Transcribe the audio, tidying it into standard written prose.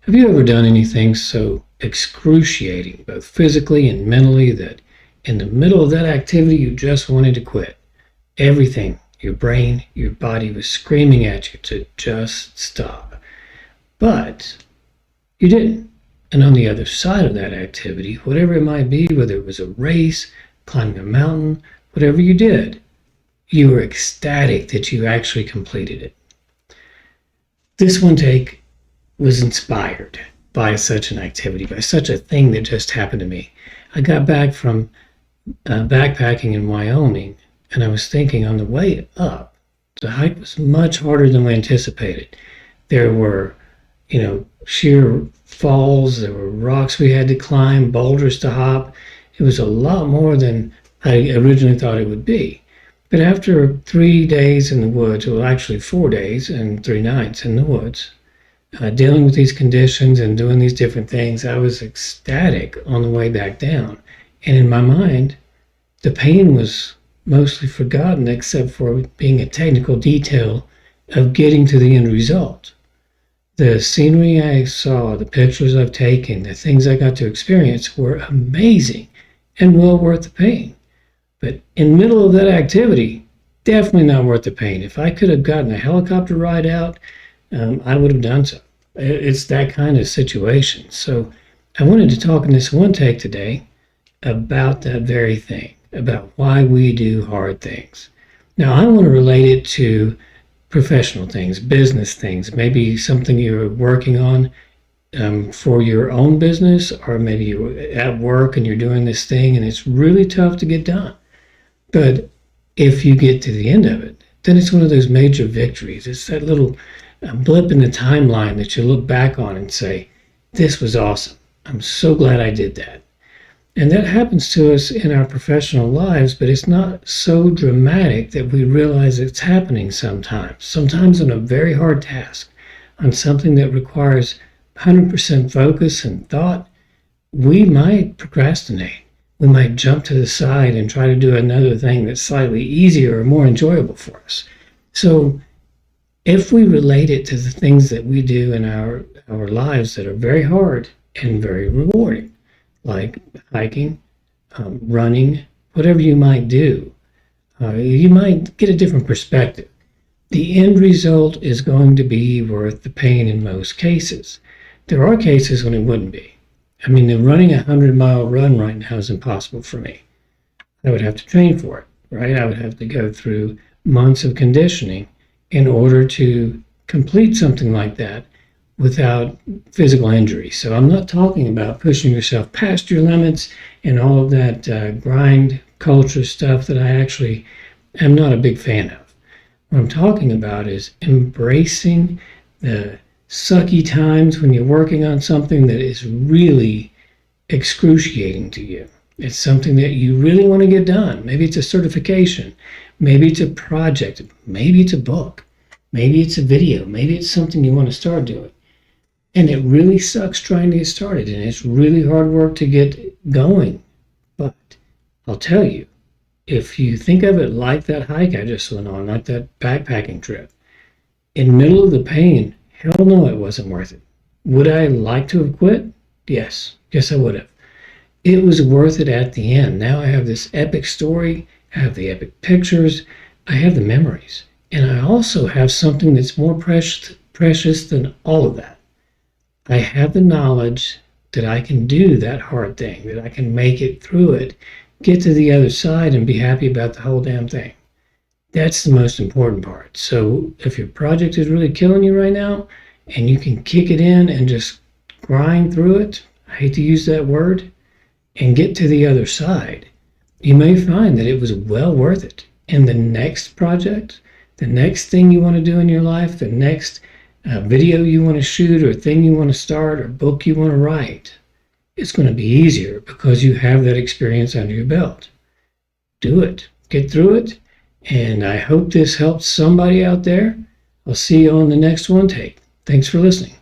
Have you ever done anything so excruciating, both physically and mentally, that in the middle of that activity you just wanted to quit? Everything, your brain, your body was screaming at you to just stop. But you didn't. And on the other side of that activity, whatever it might be, whether it was a race, climbing a mountain, whatever you did, you were ecstatic that you actually completed it. This one take was inspired by such an activity, by such a thing that just happened to me. I got back from backpacking in Wyoming, and I was thinking on the way up, the hike was much harder than we anticipated. There were, sheer falls, there were rocks we had to climb, boulders to hop. It was a lot more than I originally thought it would be. But after 3 days in the woods, well, actually 4 days and 3 nights in the woods, dealing with these conditions and doing these different things, I was ecstatic on the way back down. And in my mind, the pain was mostly forgotten except for being a technical detail of getting to the end result. The scenery I saw, the pictures I've taken, the things I got to experience were amazing and well worth the pain. But in the middle of that activity, definitely not worth the pain. If I could have gotten a helicopter ride out, I would have done so. It's that kind of situation. So I wanted to talk in this one take today about that very thing, about why we do hard things. Now, I want to relate it to professional things, business things, maybe something you're working on for your own business, or maybe you're at work and you're doing this thing and it's really tough to get done. But if you get to the end of it, then it's one of those major victories. It's that little blip in the timeline that you look back on and say, this was awesome. I'm so glad I did that. And that happens to us in our professional lives, but it's not so dramatic that we realize it's happening sometimes. Sometimes on a very hard task, on something that requires 100% focus and thought, we might procrastinate. We might jump to the side and try to do another thing that's slightly easier or more enjoyable for us. So if we relate it to the things that we do in our lives that are very hard and very rewarding, like hiking, running, whatever you might do, you might get a different perspective. The end result is going to be worth the pain in most cases. There are cases when it wouldn't be. I mean, running a 100-mile run right now is impossible for me. I would have to train for it, right? I would have to go through months of conditioning in order to complete something like that without physical injury. So I'm not talking about pushing yourself past your limits and all of that grind culture stuff that I actually am not a big fan of. What I'm talking about is embracing the sucky times when you're working on something that is really excruciating to you. It's something that you really want to get done. Maybe it's a certification. Maybe it's a project. Maybe it's a book. Maybe it's a video. Maybe it's something you want to start doing. And it really sucks trying to get started, and it's really hard work to get going. But I'll tell you, if you think of it like that hike I just went on, like that backpacking trip, in the middle of the pain, hell no, it wasn't worth it. Would I like to have quit? Yes I would have. It was worth it at the end. Now I have this epic story, I have the epic pictures, I have the memories. And I also have something that's more precious than all of that. I have the knowledge that I can do that hard thing, that I can make it through it, get to the other side and be happy about the whole damn thing. That's the most important part. So if your project is really killing you right now and you can kick it in and just grind through it, I hate to use that word, and get to the other side, you may find that it was well worth it. And the next project, the next thing you want to do in your life, the next video you want to shoot or thing you want to start or book you want to write, it's going to be easier because you have that experience under your belt. Do it. Get through it. And I hope this helps somebody out there. I'll see you on the next one take. Thanks for listening.